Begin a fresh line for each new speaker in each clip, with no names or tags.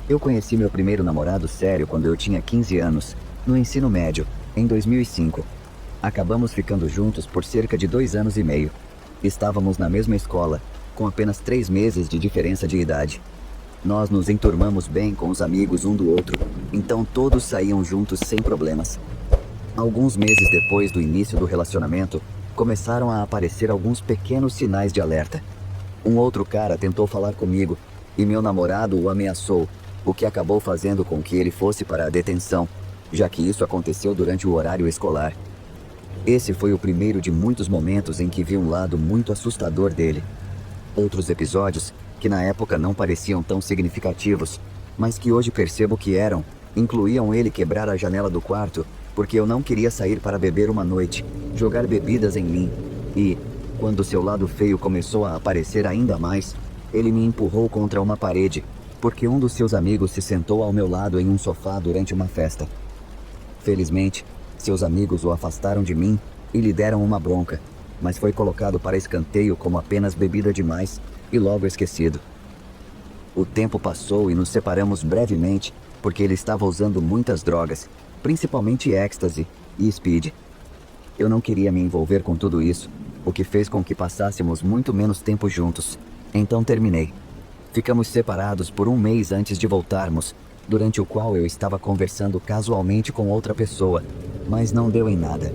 Eu conheci meu primeiro namorado sério quando eu tinha 15 anos, no ensino médio, em 2005. Acabamos ficando juntos por cerca de 2 anos e meio. Estávamos na mesma escola, com apenas 3 meses de diferença de idade. Nós nos enturmamos bem com os amigos um do outro, então todos saíam juntos sem problemas. Alguns meses depois do início do relacionamento, começaram a aparecer alguns pequenos sinais de alerta. Um outro cara tentou falar comigo e meu namorado o ameaçou, o que acabou fazendo com que ele fosse para a detenção, já que isso aconteceu durante o horário escolar. Esse foi o primeiro de muitos momentos em que vi um lado muito assustador dele. Outros episódios, que na época não pareciam tão significativos, mas que hoje percebo que eram, incluíam ele quebrar a janela do quarto porque eu não queria sair para beber uma noite, jogar bebidas em mim e, quando seu lado feio começou a aparecer ainda mais, ele me empurrou contra uma parede, porque um dos seus amigos se sentou ao meu lado em um sofá durante uma festa. Felizmente, seus amigos o afastaram de mim e lhe deram uma bronca, mas foi colocado para escanteio como apenas bebida demais e logo esquecido. O tempo passou e nos separamos brevemente, porque ele estava usando muitas drogas, principalmente êxtase e speed. Eu não queria me envolver com tudo isso, o que fez com que passássemos muito menos tempo juntos. Então terminei. Ficamos separados por um mês antes de voltarmos, durante o qual eu estava conversando casualmente com outra pessoa, mas não deu em nada.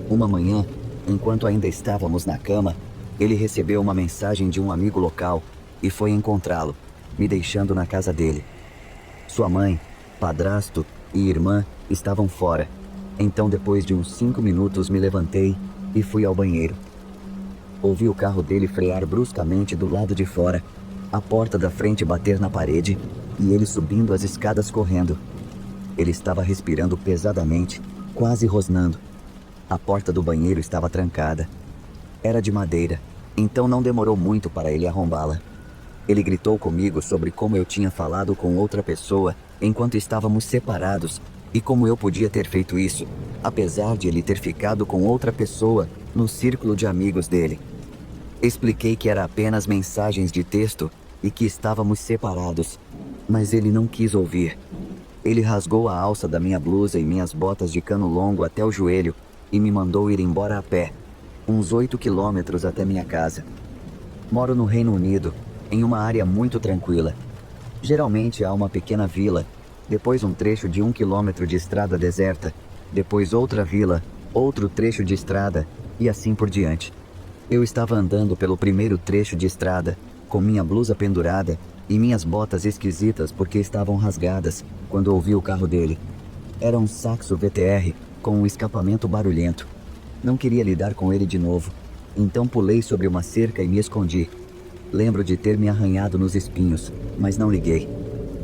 Uma manhã, enquanto ainda estávamos na cama, ele recebeu uma mensagem de um amigo local e foi encontrá-lo, me deixando na casa dele. Sua mãe, padrasto e irmã estavam fora, então depois de uns 5 minutos me levantei e fui ao banheiro. Ouvi o carro dele frear bruscamente do lado de fora, a porta da frente bater na parede e ele subindo as escadas correndo. Ele estava respirando pesadamente, quase rosnando. A porta do banheiro estava trancada. Era de madeira, então não demorou muito para ele arrombá-la. Ele gritou comigo sobre como eu tinha falado com outra pessoa enquanto estávamos separados e como eu podia ter feito isso, apesar de ele ter ficado com outra pessoa no círculo de amigos dele. Expliquei que era apenas mensagens de texto e que estávamos separados, mas ele não quis ouvir. Ele rasgou a alça da minha blusa e minhas botas de cano longo até o joelho e me mandou ir embora a pé, uns 8 quilômetros até minha casa. Moro no Reino Unido, em uma área muito tranquila. Geralmente há uma pequena vila, depois um trecho de 1 quilômetro de estrada deserta, depois outra vila, outro trecho de estrada e assim por diante. Eu estava andando pelo primeiro trecho de estrada, com minha blusa pendurada e minhas botas esquisitas porque estavam rasgadas, quando ouvi o carro dele. Era um Saxo VTR com um escapamento barulhento. Não queria lidar com ele de novo, então pulei sobre uma cerca e me escondi. Lembro de ter me arranhado nos espinhos, mas não liguei.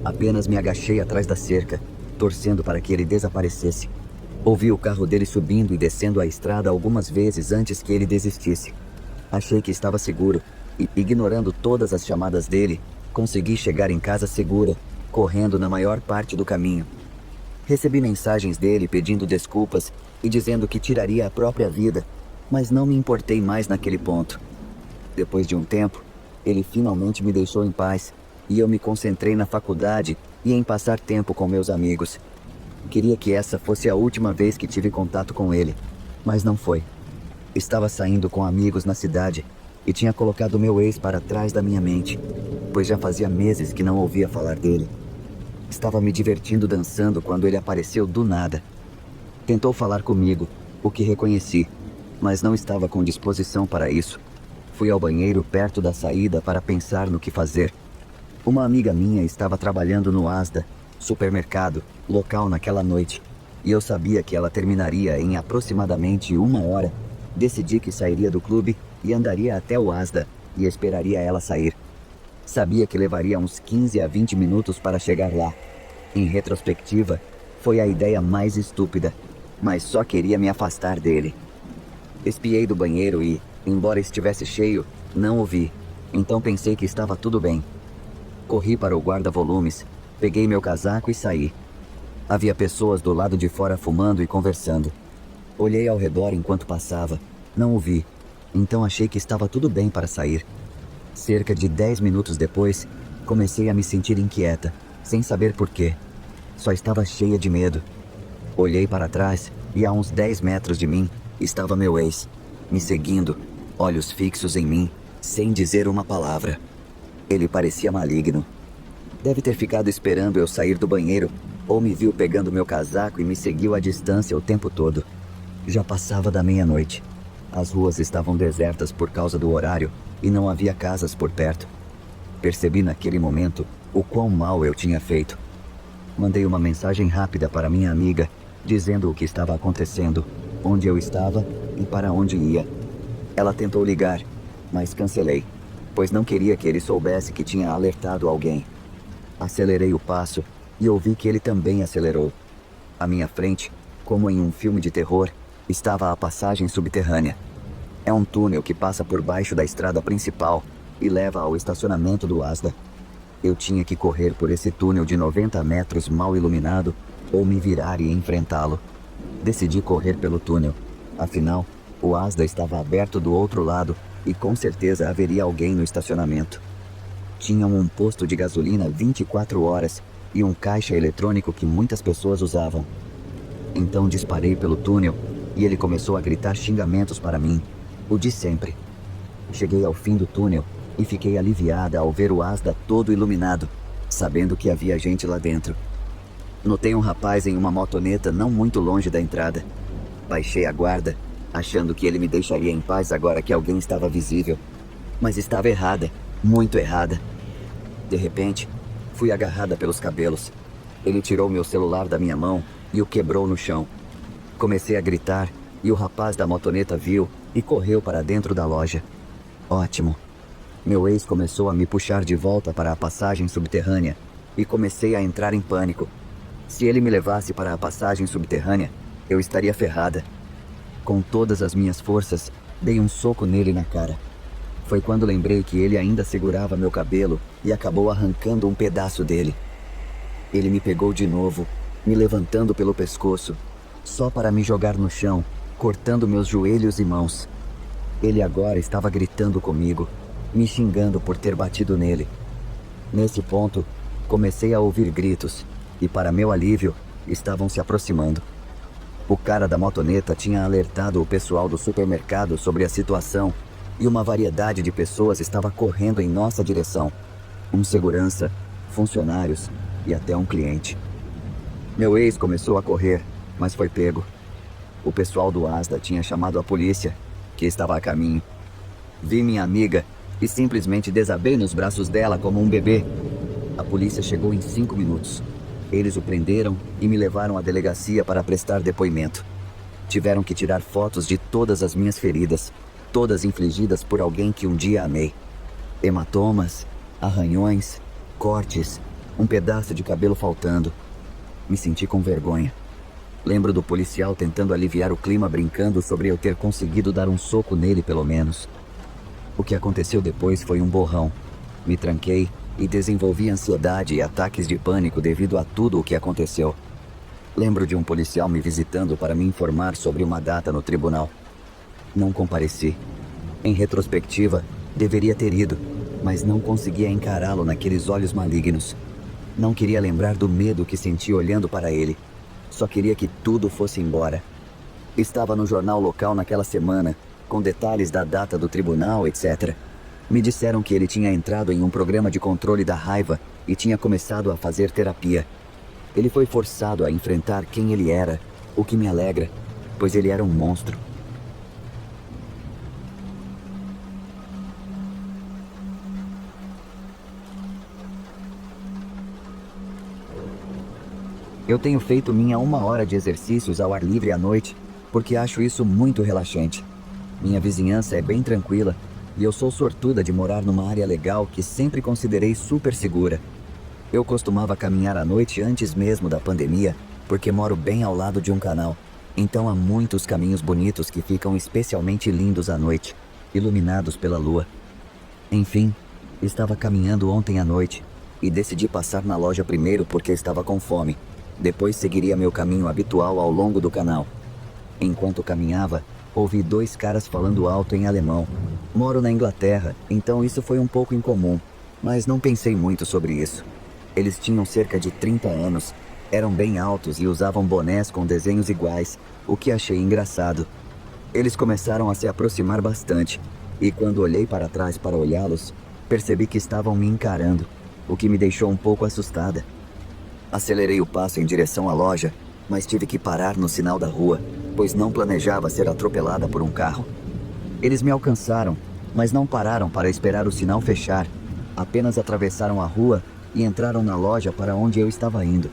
Apenas me agachei atrás da cerca, torcendo para que ele desaparecesse. Ouvi o carro dele subindo e descendo a estrada algumas vezes antes que ele desistisse. Achei que estava seguro e, ignorando todas as chamadas dele, consegui chegar em casa segura, correndo na maior parte do caminho. Recebi mensagens dele pedindo desculpas e dizendo que tiraria a própria vida, mas não me importei mais naquele ponto. Depois de um tempo, ele finalmente me deixou em paz e eu me concentrei na faculdade e em passar tempo com meus amigos. Queria que essa fosse a última vez que tive contato com ele, mas não foi. Estava saindo com amigos na cidade e tinha colocado meu ex para trás da minha mente, pois já fazia meses que não ouvia falar dele. Estava me divertindo dançando quando ele apareceu do nada. Tentou falar comigo, o que reconheci, mas não estava com disposição para isso. Fui ao banheiro perto da saída para pensar no que fazer. Uma amiga minha estava trabalhando no Asda, supermercado, local naquela noite, e eu sabia que ela terminaria em aproximadamente 1 hora. Decidi que sairia do clube e andaria até o Asda e esperaria ela sair. Sabia que levaria uns 15 a 20 minutos para chegar lá. Em retrospectiva, foi a ideia mais estúpida, mas só queria me afastar dele. Espiei do banheiro e, embora estivesse cheio, não o vi, então pensei que estava tudo bem. Corri para o guarda-volumes, peguei meu casaco e saí. Havia pessoas do lado de fora fumando e conversando. Olhei ao redor enquanto passava. Não o vi, então achei que estava tudo bem para sair. Cerca de 10 minutos depois, comecei a me sentir inquieta. sem saber por quê. Só estava cheia de medo. Olhei para trás e a uns 10 metros de mim estava meu ex, me seguindo, olhos fixos em mim, sem dizer uma palavra. Ele parecia maligno. Deve ter ficado esperando eu sair do banheiro, ou me viu pegando meu casaco e me seguiu à distância o tempo todo. Já passava da meia-noite. As ruas estavam desertas por causa do horário e não havia casas por perto. Percebi naquele momento o quão mal eu tinha feito. Mandei uma mensagem rápida para minha amiga, dizendo o que estava acontecendo, onde eu estava e para onde ia. Ela tentou ligar, mas cancelei, pois não queria que ele soubesse que tinha alertado alguém. Acelerei o passo e ouvi que ele também acelerou. À minha frente, como em um filme de terror, estava a passagem subterrânea. É um túnel que passa por baixo da estrada principal e leva ao estacionamento do Asda. Eu tinha que correr por esse túnel de 90 metros mal iluminado ou me virar e enfrentá-lo. Decidi correr pelo túnel. Afinal, o Asda estava aberto do outro lado e com certeza haveria alguém no estacionamento. Tinham um posto de gasolina 24 horas e um caixa eletrônico que muitas pessoas usavam. Então disparei pelo túnel e ele começou a gritar xingamentos para mim, o de sempre. Cheguei ao fim do túnel e fiquei aliviada ao ver o Asda todo iluminado, sabendo que havia gente lá dentro. Notei um rapaz em uma motoneta não muito longe da entrada. Baixei a guarda, achando que ele me deixaria em paz agora que alguém estava visível. Mas estava errada, muito errada. De repente, fui agarrada pelos cabelos. Ele tirou meu celular da minha mão e o quebrou no chão. Comecei a gritar e o rapaz da motoneta viu e correu para dentro da loja. Ótimo. Meu ex começou a me puxar de volta para a passagem subterrânea e comecei a entrar em pânico. Se ele me levasse para a passagem subterrânea, eu estaria ferrada. Com todas as minhas forças, dei um soco nele na cara. Foi quando lembrei que ele ainda segurava meu cabelo e acabou arrancando um pedaço dele. Ele me pegou de novo, me levantando pelo pescoço, só para me jogar no chão, cortando meus joelhos e mãos. Ele agora estava gritando comigo, me xingando por ter batido nele. Nesse ponto, comecei a ouvir gritos e, para meu alívio, estavam se aproximando. O cara da motoneta tinha alertado o pessoal do supermercado sobre a situação e uma variedade de pessoas estava correndo em nossa direção. Um segurança, funcionários e até um cliente. Meu ex começou a correr, mas foi pego. O pessoal do Asda tinha chamado a polícia, que estava a caminho. Vi minha amiga e simplesmente desabei nos braços dela como um bebê. A polícia chegou em 5 minutos. Eles o prenderam e me levaram à delegacia para prestar depoimento. Tiveram que tirar fotos de todas as minhas feridas, todas infligidas por alguém que um dia amei. Hematomas, arranhões, cortes, um pedaço de cabelo faltando. Me senti com vergonha. Lembro do policial tentando aliviar o clima brincando sobre eu ter conseguido dar um soco nele pelo menos. O que aconteceu depois foi um borrão. Me tranquei e desenvolvi ansiedade e ataques de pânico devido a tudo o que aconteceu. Lembro de um policial me visitando para me informar sobre uma data no tribunal. Não compareci. Em retrospectiva, deveria ter ido, mas não conseguia encará-lo naqueles olhos malignos. Não queria lembrar do medo que senti olhando para ele. Só queria que tudo fosse embora. Estava no jornal local naquela semana, com detalhes da data do tribunal, etc. Me disseram que ele tinha entrado em um programa de controle da raiva e tinha começado a fazer terapia. Ele foi forçado a enfrentar quem ele era, o que me alegra, pois ele era um monstro. Eu tenho feito minha 1 hora de exercícios ao ar livre à noite, porque acho isso muito relaxante. Minha vizinhança é bem tranquila e eu sou sortuda de morar numa área legal que sempre considerei super segura. Eu costumava caminhar à noite antes mesmo da pandemia, porque moro bem ao lado de um canal. Então há muitos caminhos bonitos que ficam especialmente lindos à noite, iluminados pela lua. Enfim, estava caminhando ontem à noite e decidi passar na loja primeiro porque estava com fome. Depois seguiria meu caminho habitual ao longo do canal. Enquanto caminhava, ouvi 2 caras falando alto em alemão. Moro na Inglaterra, então isso foi um pouco incomum, mas não pensei muito sobre isso. Eles tinham cerca de 30 anos, eram bem altos e usavam bonés com desenhos iguais, o que achei engraçado. Eles começaram a se aproximar bastante, e quando olhei para trás para olhá-los, percebi que estavam me encarando, o que me deixou um pouco assustada. Acelerei o passo em direção à loja, mas tive que parar no sinal da rua, pois não planejava ser atropelada por um carro. Eles me alcançaram, mas não pararam para esperar o sinal fechar, apenas atravessaram a rua e entraram na loja para onde eu estava indo.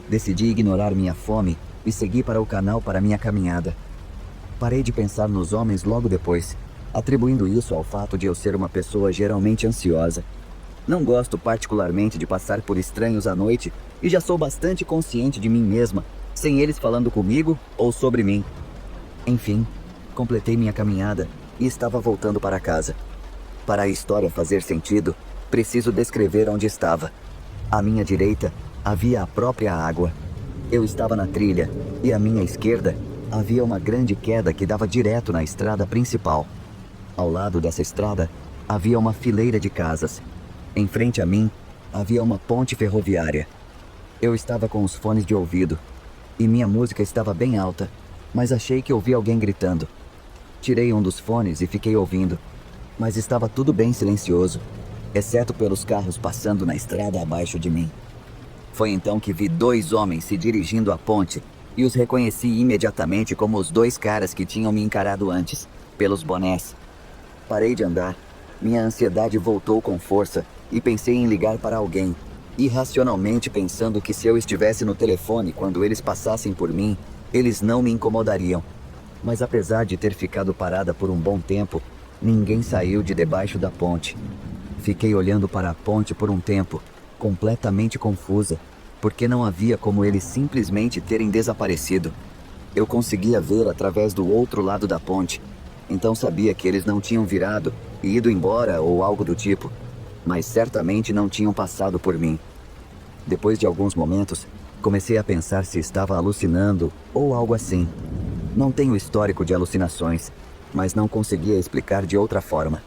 Decidi ignorar minha fome e segui para o canal para minha caminhada. Parei de pensar nos homens logo depois, atribuindo isso ao fato de eu ser uma pessoa geralmente ansiosa. Não gosto particularmente de passar por estranhos à noite e já sou bastante consciente de mim mesma, sem eles falando comigo ou sobre mim. Enfim, completei minha caminhada e estava voltando para casa. Para a história fazer sentido, preciso descrever onde estava. À minha direita havia a própria água. Eu estava na trilha e à minha esquerda havia uma grande queda que dava direto na estrada principal. Ao lado dessa estrada havia uma fileira de casas. Em frente a mim havia uma ponte ferroviária. Eu estava com os fones de ouvido e minha música estava bem alta, mas achei que ouvi alguém gritando. Tirei um dos fones e fiquei ouvindo, mas estava tudo bem silencioso, exceto pelos carros passando na estrada abaixo de mim. Foi então que vi 2 homens se dirigindo à ponte e os reconheci imediatamente como os 2 caras que tinham me encarado antes, pelos bonés. Parei de andar, minha ansiedade voltou com força e pensei em ligar para alguém, irracionalmente pensando que se eu estivesse no telefone quando eles passassem por mim, eles não me incomodariam. Mas apesar de ter ficado parada por um bom tempo, ninguém saiu de debaixo da ponte. Fiquei olhando para a ponte por um tempo, completamente confusa, porque não havia como eles simplesmente terem desaparecido. Eu conseguia ver através do outro lado da ponte, então sabia que eles não tinham virado e ido embora ou algo do tipo, mas certamente não tinham passado por mim. Depois de alguns momentos, comecei a pensar se estava alucinando ou algo assim. Não tenho histórico de alucinações, mas não conseguia explicar de outra forma.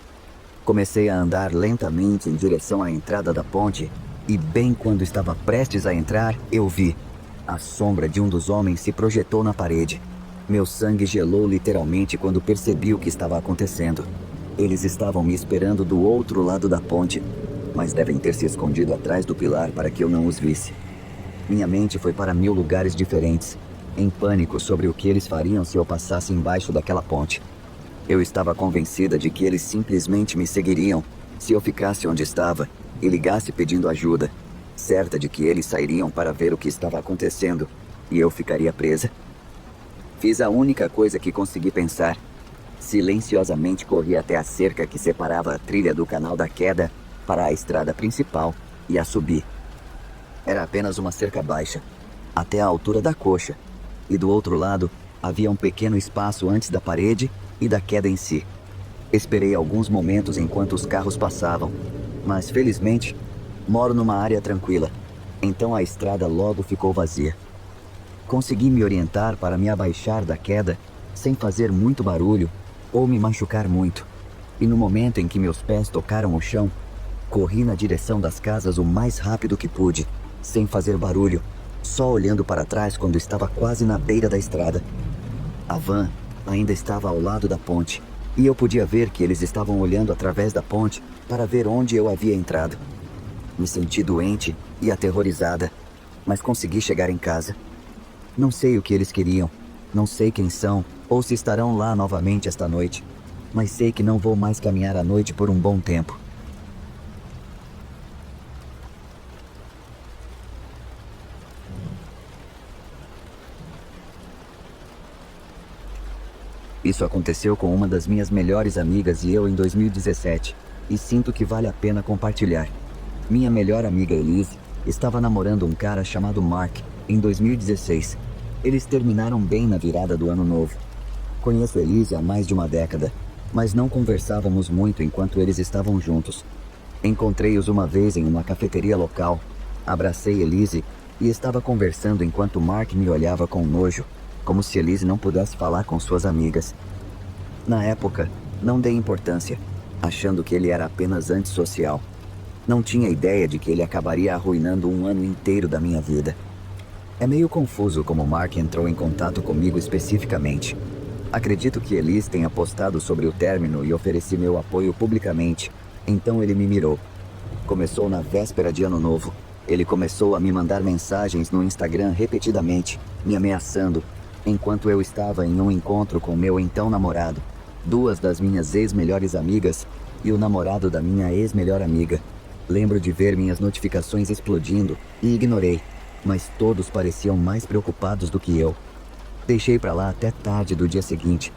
Comecei a andar lentamente em direção à entrada da ponte e bem quando estava prestes a entrar, eu vi. A sombra de um dos homens se projetou na parede. Meu sangue gelou literalmente quando percebi o que estava acontecendo. Eles estavam me esperando do outro lado da ponte, mas devem ter se escondido atrás do pilar para que eu não os visse. Minha mente foi para 1000 lugares diferentes, em pânico sobre o que eles fariam se eu passasse embaixo daquela ponte. Eu estava convencida de que eles simplesmente me seguiriam se eu ficasse onde estava e ligasse pedindo ajuda, certa de que eles sairiam para ver o que estava acontecendo e eu ficaria presa. Fiz a única coisa que consegui pensar. Silenciosamente corri até a cerca que separava a trilha do canal da queda para a estrada principal e a subi. Era apenas uma cerca baixa, até a altura da coxa, e do outro lado havia um pequeno espaço antes da parede e da queda em si. Esperei alguns momentos enquanto os carros passavam, mas felizmente moro numa área tranquila, então a estrada logo ficou vazia. Consegui me orientar para me abaixar da queda sem fazer muito barulho ou me machucar muito, e no momento em que meus pés tocaram o chão, corri na direção das casas o mais rápido que pude, sem fazer barulho, só olhando para trás quando estava quase na beira da estrada. A van ainda estava ao lado da ponte, e eu podia ver que eles estavam olhando através da ponte para ver onde eu havia entrado. Me senti doente e aterrorizada, mas consegui chegar em casa. Não sei o que eles queriam, não sei quem são ou se estarão lá novamente esta noite, mas sei que não vou mais caminhar à noite por um bom tempo. Isso aconteceu com uma das minhas melhores amigas e eu em 2017, e sinto que vale a pena compartilhar. Minha melhor amiga Elise estava namorando um cara chamado Mark em 2016. Eles terminaram bem na virada do ano novo. Conheço Elise há mais de uma década, mas não conversávamos muito enquanto eles estavam juntos. Encontrei-os uma vez em uma cafeteria local, abracei Elise e estava conversando enquanto Mark me olhava com nojo, como se Elise não pudesse falar com suas amigas. Na época, não dei importância, achando que ele era apenas antissocial. Não tinha ideia de que ele acabaria arruinando um ano inteiro da minha vida. É meio confuso como Mark entrou em contato comigo especificamente. Acredito que Elise tenha postado sobre o término e ofereci meu apoio publicamente. Então ele me mirou. Começou na véspera de Ano Novo. Ele começou a me mandar mensagens no Instagram repetidamente, me ameaçando, enquanto eu estava em um encontro com meu então namorado, duas das minhas ex-melhores amigas e o namorado da minha ex-melhor amiga. Lembro de ver minhas notificações explodindo e ignorei, mas todos pareciam mais preocupados do que eu. Deixei pra lá até tarde do dia seguinte.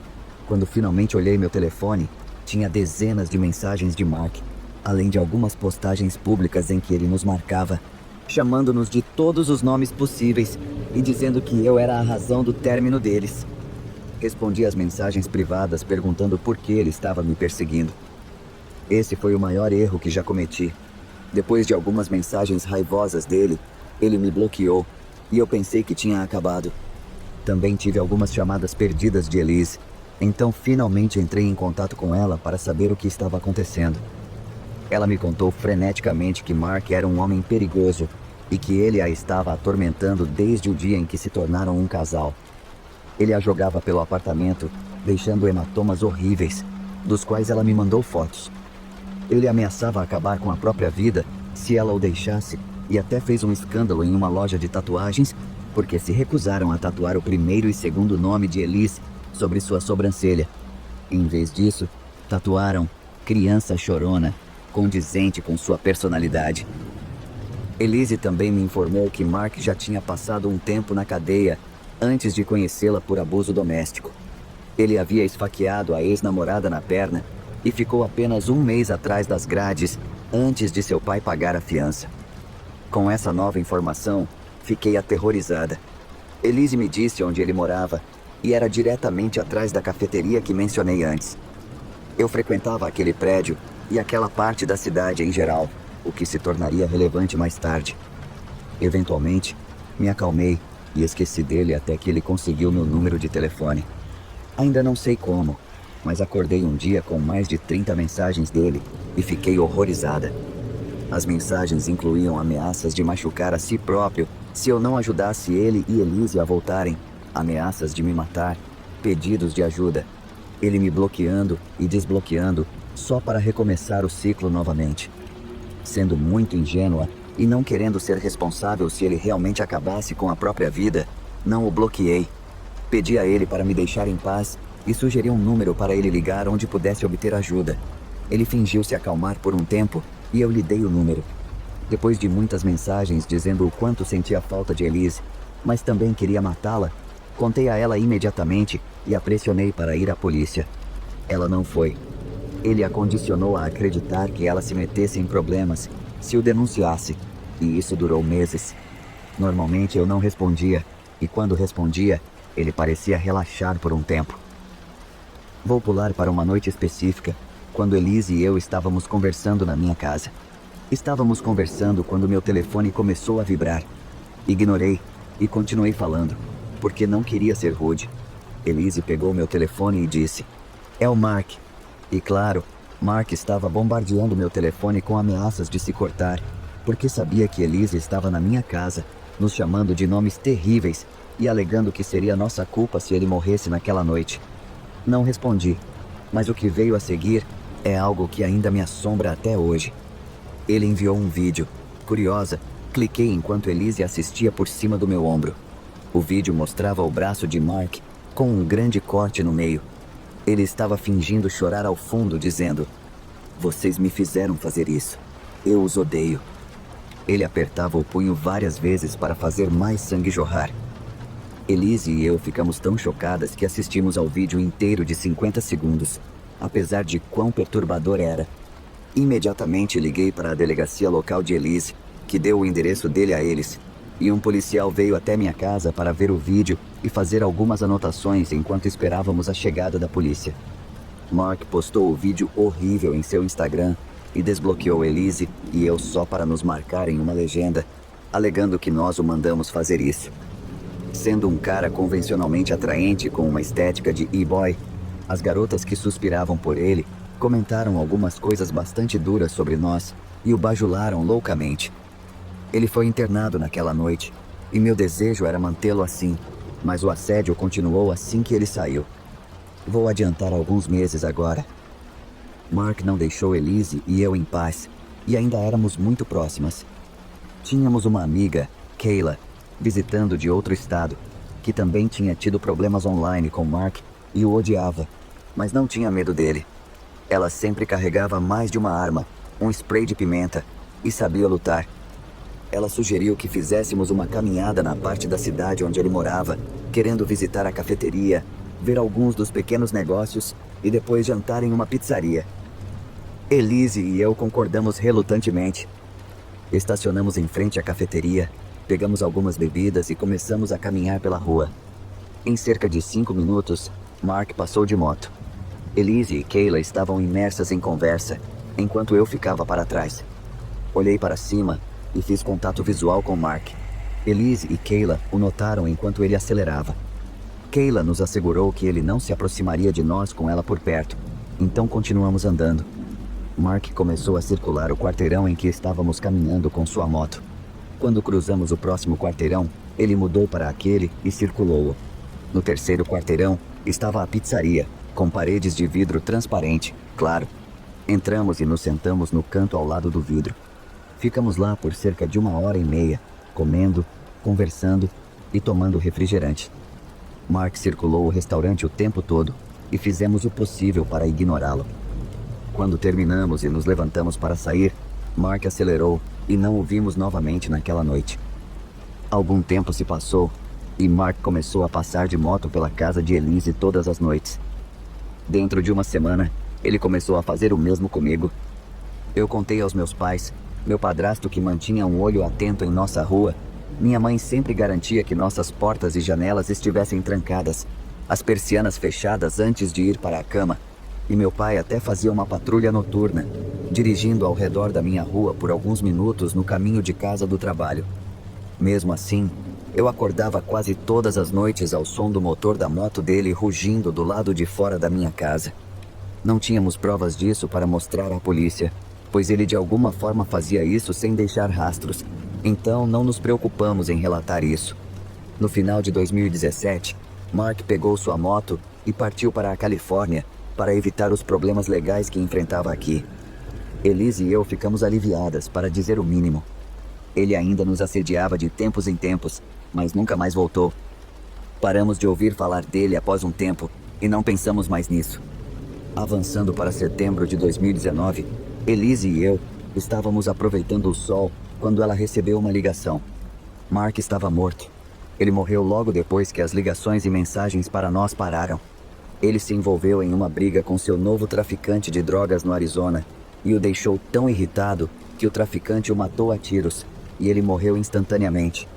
Quando finalmente olhei meu telefone, tinha dezenas de mensagens de Mark, além de algumas postagens públicas em que ele nos marcava, chamando-nos de todos os nomes possíveis e dizendo que eu era a razão do término deles. Respondi às mensagens privadas perguntando por que ele estava me perseguindo. Esse foi o maior erro que já cometi. Depois de algumas mensagens raivosas dele, ele me bloqueou e eu pensei que tinha acabado. Também tive algumas chamadas perdidas de Elise, então finalmente entrei em contato com ela para saber o que estava acontecendo. Ela me contou freneticamente que Mark era um homem perigoso e que ele a estava atormentando desde o dia em que se tornaram um casal. Ele a jogava pelo apartamento, deixando hematomas horríveis, dos quais ela me mandou fotos. Ele ameaçava acabar com a própria vida se ela o deixasse e até fez um escândalo em uma loja de tatuagens porque se recusaram a tatuar o primeiro e segundo nome de Elise sobre sua sobrancelha. Em vez disso, tatuaram Criança Chorona, condizente com sua personalidade. Elise também me informou que Mark já tinha passado um tempo na cadeia antes de conhecê-la por abuso doméstico. Ele havia esfaqueado a ex-namorada na perna e ficou apenas um mês atrás das grades antes de seu pai pagar a fiança. Com essa nova informação, fiquei aterrorizada. Elise me disse onde ele morava e era diretamente atrás da cafeteria que mencionei antes. Eu frequentava aquele prédio e aquela parte da cidade em geral, o que se tornaria relevante mais tarde. Eventualmente, me acalmei e esqueci dele até que ele conseguiu meu número de telefone. Ainda não sei como, mas acordei um dia com mais de 30 mensagens dele e fiquei horrorizada. As mensagens incluíam ameaças de machucar a si próprio se eu não ajudasse ele e Elise a voltarem, ameaças de me matar, pedidos de ajuda, ele me bloqueando e desbloqueando só para recomeçar o ciclo novamente. Sendo muito ingênua e não querendo ser responsável se ele realmente acabasse com a própria vida, não o bloqueei. Pedi a ele para me deixar em paz e sugeri um número para ele ligar onde pudesse obter ajuda. Ele fingiu se acalmar por um tempo e eu lhe dei o número. Depois de muitas mensagens dizendo o quanto sentia falta de Elise, mas também queria matá-la, contei a ela imediatamente e a pressionei para ir à polícia. Ela não foi. Ele a condicionou a acreditar que ela se metesse em problemas se o denunciasse, e isso durou meses. Normalmente eu não respondia, e quando respondia, ele parecia relaxar por um tempo. Vou pular para uma noite específica, quando Elise e eu estávamos conversando na minha casa. Estávamos conversando quando meu telefone começou a vibrar. Ignorei e continuei falando, porque não queria ser rude. Elise pegou meu telefone e disse: "É o Mark." E claro, Mark estava bombardeando meu telefone com ameaças de se cortar, porque sabia que Elise estava na minha casa, nos chamando de nomes terríveis e alegando que seria nossa culpa se ele morresse naquela noite. Não respondi, mas o que veio a seguir é algo que ainda me assombra até hoje. Ele enviou um vídeo. Curiosa, cliquei enquanto Elise assistia por cima do meu ombro. O vídeo mostrava o braço de Mark com um grande corte no meio. Ele estava fingindo chorar ao fundo, dizendo: "Vocês me fizeram fazer isso. Eu os odeio." Ele apertava o punho várias vezes para fazer mais sangue jorrar. Elise e eu ficamos tão chocadas que assistimos ao vídeo inteiro de 50 segundos, apesar de quão perturbador era. Imediatamente liguei para a delegacia local de Elise, que deu o endereço dele a eles, e um policial veio até minha casa para ver o vídeo e fazer algumas anotações enquanto esperávamos a chegada da polícia. Mark postou o vídeo horrível em seu Instagram e desbloqueou Elise e eu só para nos marcar em uma legenda, alegando que nós o mandamos fazer isso. Sendo um cara convencionalmente atraente com uma estética de e-boy, as garotas que suspiravam por ele comentaram algumas coisas bastante duras sobre nós e o bajularam loucamente. Ele foi internado naquela noite, e meu desejo era mantê-lo assim, mas o assédio continuou assim que ele saiu. Vou adiantar alguns meses agora. Mark não deixou Elise e eu em paz, e ainda éramos muito próximas. Tínhamos uma amiga, Kayla, visitando de outro estado, que também tinha tido problemas online com Mark e o odiava, mas não tinha medo dele. Ela sempre carregava mais de uma arma, um spray de pimenta, e sabia lutar. Ela sugeriu que fizéssemos uma caminhada na parte da cidade onde ele morava, querendo visitar a cafeteria, ver alguns dos pequenos negócios e depois jantar em uma pizzaria. Elise e eu concordamos relutantemente. Estacionamos em frente à cafeteria, pegamos algumas bebidas e começamos a caminhar pela rua. Em cerca de 5 minutos, Mark passou de moto. Elise e Kayla estavam imersas em conversa, enquanto eu ficava para trás. Olhei para cima e fiz contato visual com Mark. Elise e Kayla o notaram enquanto ele acelerava. Kayla nos assegurou que ele não se aproximaria de nós com ela por perto, então continuamos andando. Mark começou a circular o quarteirão em que estávamos caminhando com sua moto. Quando cruzamos o próximo quarteirão, ele mudou para aquele e circulou-o. No terceiro quarteirão estava a pizzaria, com paredes de vidro transparente, claro. Entramos e nos sentamos no canto ao lado do vidro. Ficamos lá por cerca de 1h30, comendo, conversando e tomando refrigerante. Mark circulou o restaurante o tempo todo e fizemos o possível para ignorá-lo. Quando terminamos e nos levantamos para sair, Mark acelerou e não o vimos novamente naquela noite. Algum tempo se passou e Mark começou a passar de moto pela casa de Elise todas as noites. Dentro de uma semana, ele começou a fazer o mesmo comigo. Eu contei aos meus pais, meu padrasto que mantinha um olho atento em nossa rua. Minha mãe sempre garantia que nossas portas e janelas estivessem trancadas, as persianas fechadas antes de ir para a cama. E meu pai até fazia uma patrulha noturna, dirigindo ao redor da minha rua por alguns minutos no caminho de casa do trabalho. Mesmo assim, eu acordava quase todas as noites ao som do motor da moto dele rugindo do lado de fora da minha casa. Não tínhamos provas disso para mostrar à polícia, pois ele de alguma forma fazia isso sem deixar rastros, então não nos preocupamos em relatar isso. No final de 2017, Mark pegou sua moto e partiu para a Califórnia para evitar os problemas legais que enfrentava aqui. Elise e eu ficamos aliviadas, para dizer o mínimo. Ele ainda nos assediava de tempos em tempos, mas nunca mais voltou. Paramos de ouvir falar dele após um tempo e não pensamos mais nisso. Avançando para setembro de 2019, Elise e eu estávamos aproveitando o sol quando ela recebeu uma ligação. Mark estava morto. Ele morreu logo depois que as ligações e mensagens para nós pararam. Ele se envolveu em uma briga com seu novo traficante de drogas no Arizona e o deixou tão irritado que o traficante o matou a tiros e ele morreu instantaneamente.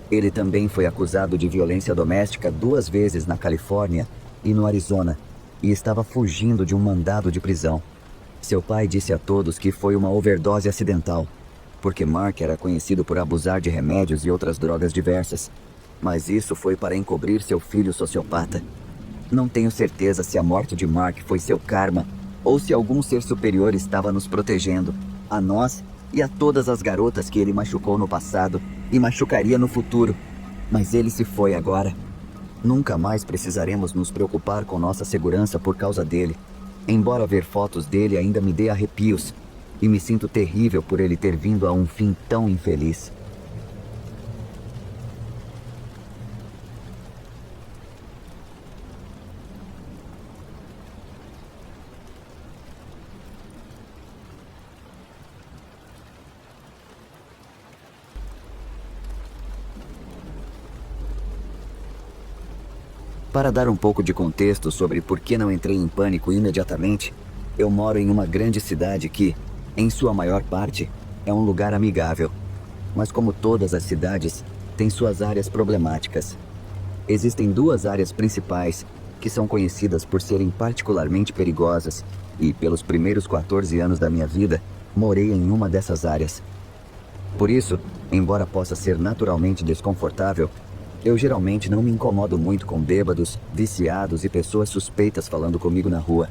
Ele também foi acusado de violência doméstica 2 vezes na Califórnia e no Arizona e estava fugindo de um mandado de prisão. Seu pai disse a todos que foi uma overdose acidental, porque Mark era conhecido por abusar de remédios e outras drogas diversas. Mas isso foi para encobrir seu filho sociopata. Não tenho certeza se a morte de Mark foi seu karma ou se algum ser superior estava nos protegendo, a nós e a todas as garotas que ele machucou no passado e machucaria no futuro. Mas ele se foi agora. Nunca mais precisaremos nos preocupar com nossa segurança por causa dele. Embora ver fotos dele ainda me dê arrepios, e me sinto terrível por ele ter vindo a um fim tão infeliz. Para dar um pouco de contexto sobre por que não entrei em pânico imediatamente, eu moro em uma grande cidade que, em sua maior parte, é um lugar amigável. Mas como todas as cidades, tem suas áreas problemáticas. Existem 2 áreas principais que são conhecidas por serem particularmente perigosas e, pelos primeiros 14 anos da minha vida, morei em uma dessas áreas. Por isso, embora possa ser naturalmente desconfortável, eu geralmente não me incomodo muito com bêbados, viciados e pessoas suspeitas falando comigo na rua.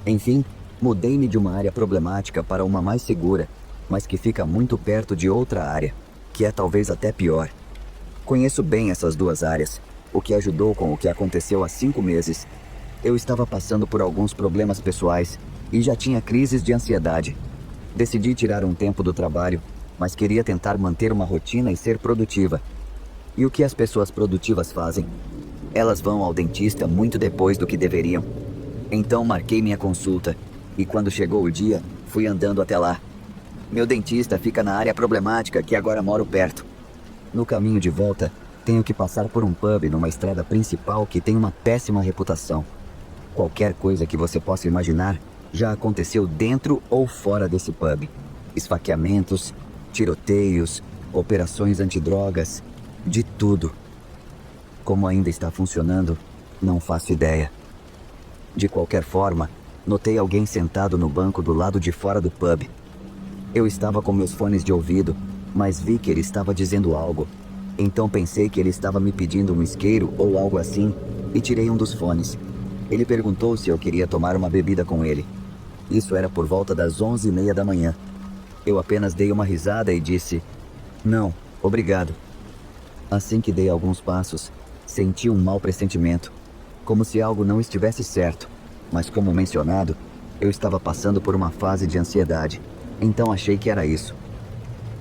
Enfim, mudei-me de uma área problemática para uma mais segura, mas que fica muito perto de outra área, que é talvez até pior. Conheço bem essas duas áreas, o que ajudou com o que aconteceu há 5 meses. Eu estava passando por alguns problemas pessoais e já tinha crises de ansiedade. Decidi tirar um tempo do trabalho, mas queria tentar manter uma rotina e ser produtiva. E o que as pessoas produtivas fazem? Elas vão ao dentista muito depois do que deveriam. Então marquei minha consulta, e quando chegou o dia, fui andando até lá. Meu dentista fica na área problemática que agora moro perto. No caminho de volta, tenho que passar por um pub numa estrada principal que tem uma péssima reputação. Qualquer coisa que você possa imaginar já aconteceu dentro ou fora desse pub. Esfaqueamentos, tiroteios, operações antidrogas, de tudo. Como ainda está funcionando, não faço ideia. De qualquer forma, notei alguém sentado no banco do lado de fora do pub. Eu estava com meus fones de ouvido, mas vi que ele estava dizendo algo. Então pensei que ele estava me pedindo um isqueiro ou algo assim e tirei um dos fones. Ele perguntou se eu queria tomar uma bebida com ele. Isso era por volta das 11h30 da manhã. Eu apenas dei uma risada e disse: "Não, obrigado." Assim que dei alguns passos, senti um mau pressentimento, como se algo não estivesse certo. Mas como mencionado, eu estava passando por uma fase de ansiedade, então achei que era isso.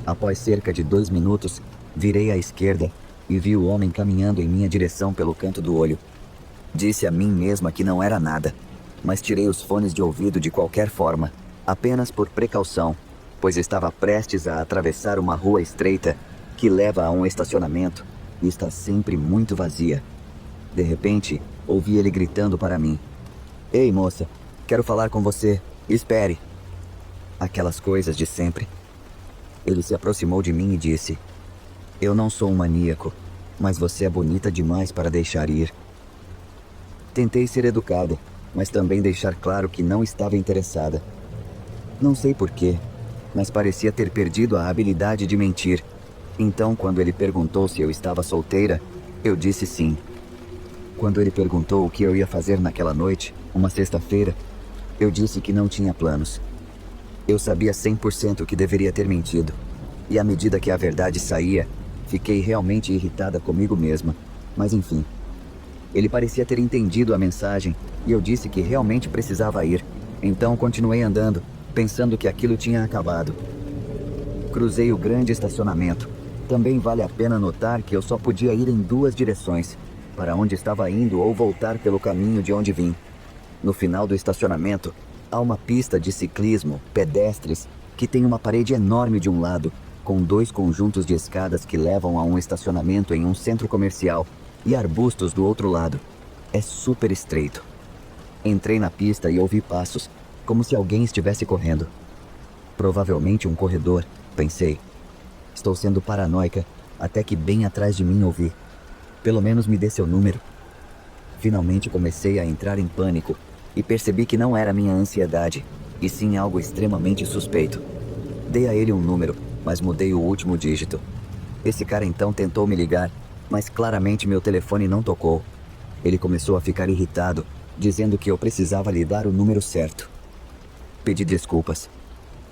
Após cerca de 2 minutos, virei à esquerda e vi o homem caminhando em minha direção pelo canto do olho. Disse a mim mesma que não era nada, mas tirei os fones de ouvido de qualquer forma, apenas por precaução, pois estava prestes a atravessar uma rua estreita que leva a um estacionamento e está sempre muito vazia. De repente, ouvi ele gritando para mim: "Ei, moça, quero falar com você, espere." Aquelas coisas de sempre. Ele se aproximou de mim e disse: "Eu não sou um maníaco, mas você é bonita demais para deixar ir." Tentei ser educada, mas também deixar claro que não estava interessada. Não sei porquê, mas parecia ter perdido a habilidade de mentir. Então, quando ele perguntou se eu estava solteira, eu disse sim. Quando ele perguntou o que eu ia fazer naquela noite, uma sexta-feira, eu disse que não tinha planos. Eu sabia 100% que deveria ter mentido, e à medida que a verdade saía, fiquei realmente irritada comigo mesma. Mas enfim, ele parecia ter entendido a mensagem e eu disse que realmente precisava ir. Então continuei andando, pensando que aquilo tinha acabado. Cruzei o grande estacionamento. Também vale a pena notar que eu só podia ir em 2 direções, para onde estava indo ou voltar pelo caminho de onde vim. No final do estacionamento, há uma pista de ciclismo, pedestres, que tem uma parede enorme de um lado, com 2 conjuntos de escadas que levam a um estacionamento em um centro comercial e arbustos do outro lado. É super estreito. Entrei na pista e ouvi passos, como se alguém estivesse correndo. Provavelmente um corredor, pensei. Estou sendo paranoica, até que bem atrás de mim ouvi: "Pelo menos me dê seu número." Finalmente comecei a entrar em pânico e percebi que não era minha ansiedade, e sim algo extremamente suspeito. Dei a ele um número, mas mudei o último dígito. Esse cara então tentou me ligar, mas claramente meu telefone não tocou. Ele começou a ficar irritado, dizendo que eu precisava lhe dar o número certo. Pedi desculpas.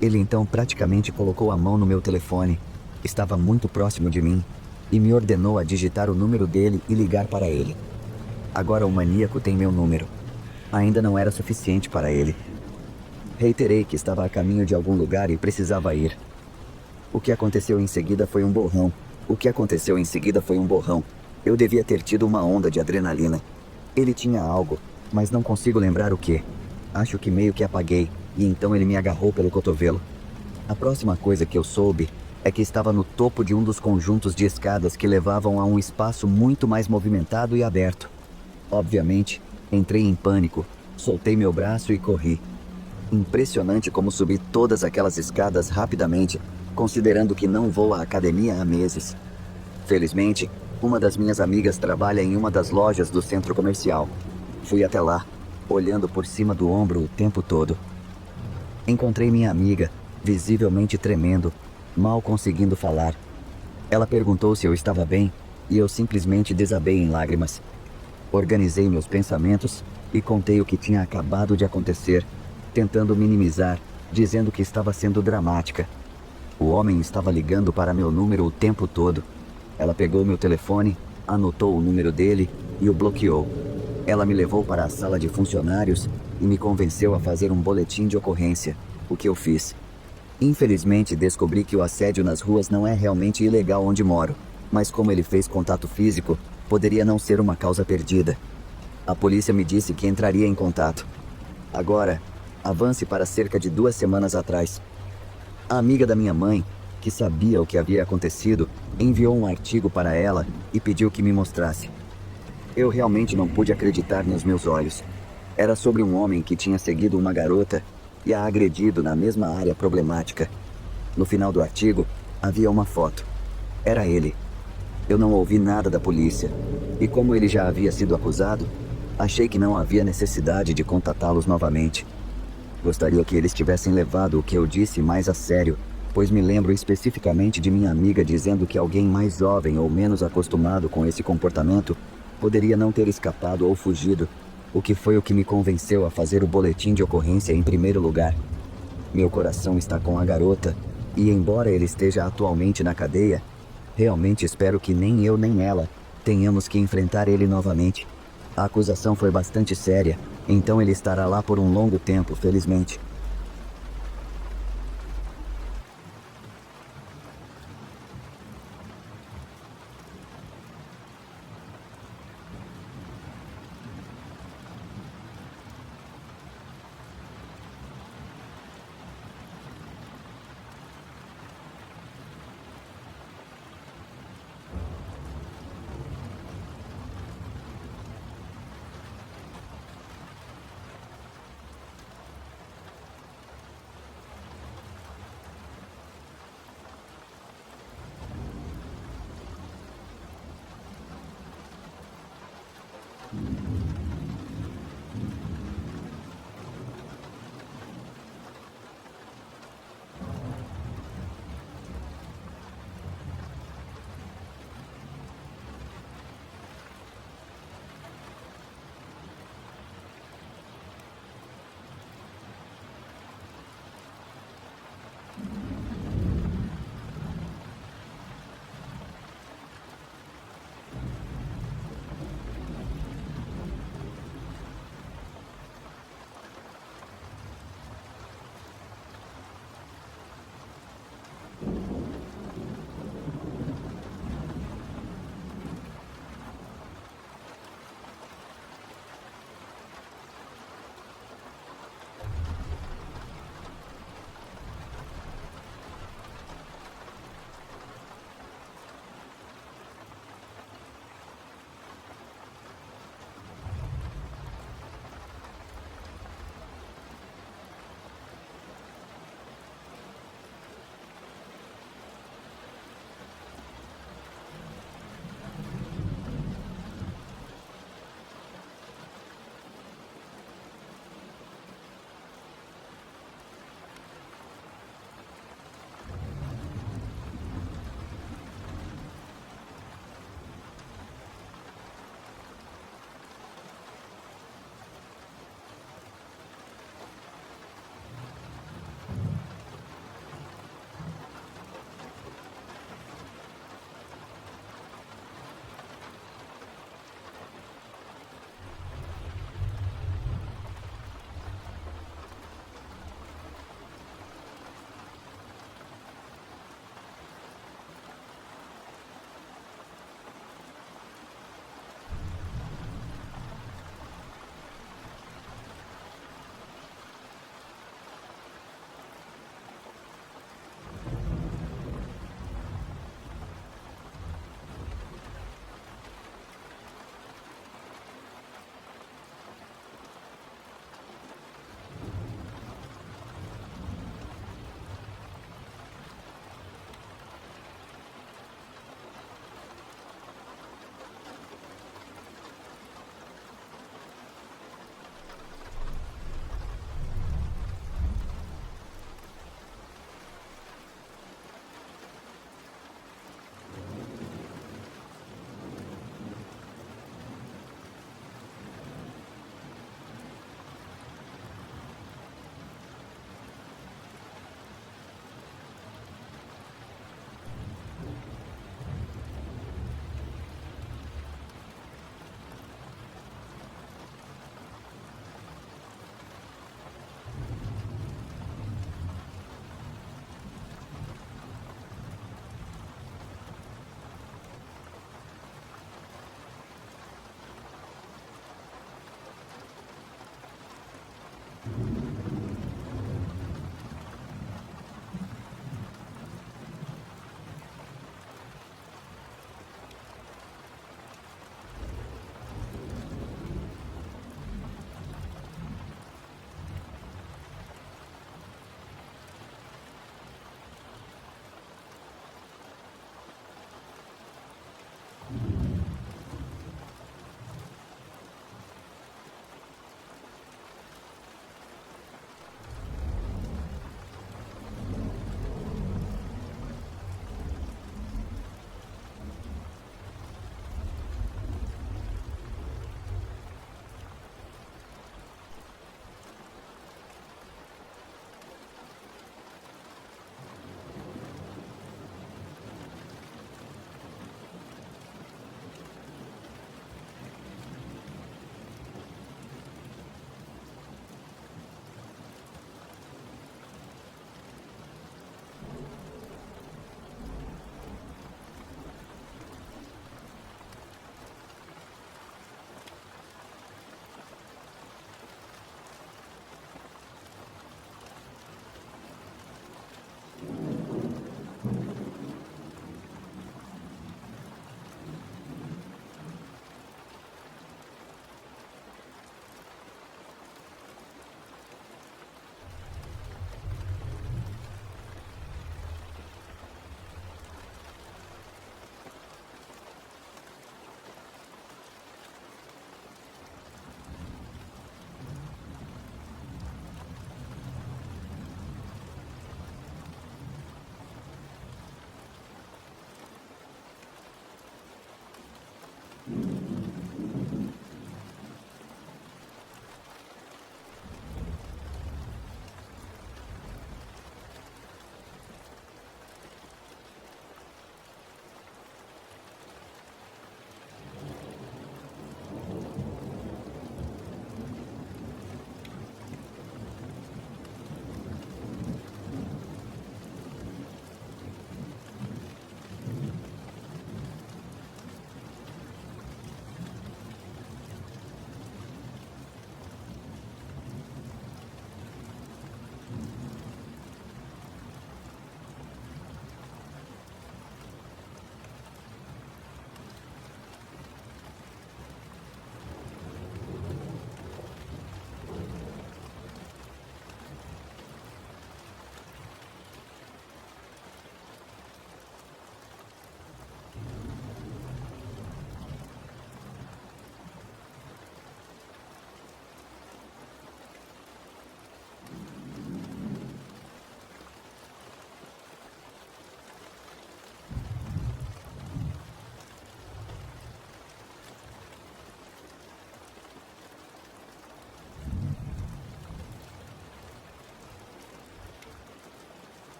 Ele então praticamente colocou a mão no meu telefone. Estava muito próximo de mim e me ordenou a digitar o número dele e ligar para ele. Agora o maníaco tem meu número. Ainda não era suficiente para ele. Reiterei que estava a caminho de algum lugar e precisava ir. O que aconteceu em seguida foi um borrão. Eu devia ter tido uma onda de adrenalina. Ele tinha algo, mas não consigo lembrar o que. Acho que meio que apaguei, e então ele me agarrou pelo cotovelo. A próxima coisa que eu soube é que estava no topo de um dos conjuntos de escadas que levavam a um espaço muito mais movimentado e aberto. Obviamente, entrei em pânico, soltei meu braço e corri. Impressionante como subi todas aquelas escadas rapidamente, considerando que não vou à academia há meses. Felizmente, uma das minhas amigas trabalha em uma das lojas do centro comercial. Fui até lá, olhando por cima do ombro o tempo todo. Encontrei minha amiga, visivelmente tremendo, mal conseguindo falar. Ela perguntou se eu estava bem e eu simplesmente desabei em lágrimas. Organizei meus pensamentos e contei o que tinha acabado de acontecer, tentando minimizar, dizendo que estava sendo dramática. O homem estava ligando para meu número o tempo todo. Ela pegou meu telefone, anotou o número dele e o bloqueou. Ela me levou para a sala de funcionários e me convenceu a fazer um boletim de ocorrência, o que eu fiz. Infelizmente, descobri que o assédio nas ruas não é realmente ilegal onde moro, mas como ele fez contato físico, poderia não ser uma causa perdida. A polícia me disse que entraria em contato. Agora, avance para cerca de 2 semanas atrás. A amiga da minha mãe, que sabia o que havia acontecido, enviou um artigo para ela e pediu que me mostrasse. Eu realmente não pude acreditar nos meus olhos. Era sobre um homem que tinha seguido uma garota e a agredido na mesma área problemática. No final do artigo, havia uma foto. Era ele. Eu não ouvi nada da polícia, e como ele já havia sido acusado, achei que não havia necessidade de contatá-los novamente. Gostaria que eles tivessem levado o que eu disse mais a sério, pois me lembro especificamente de minha amiga dizendo que alguém mais jovem ou menos acostumado com esse comportamento poderia não ter escapado ou fugido, o que foi o que me convenceu a fazer o boletim de ocorrência em primeiro lugar. Meu coração está com a garota, e embora ele esteja atualmente na cadeia, realmente espero que nem eu nem ela tenhamos que enfrentar ele novamente. A acusação foi bastante séria, então ele estará lá por um longo tempo, felizmente.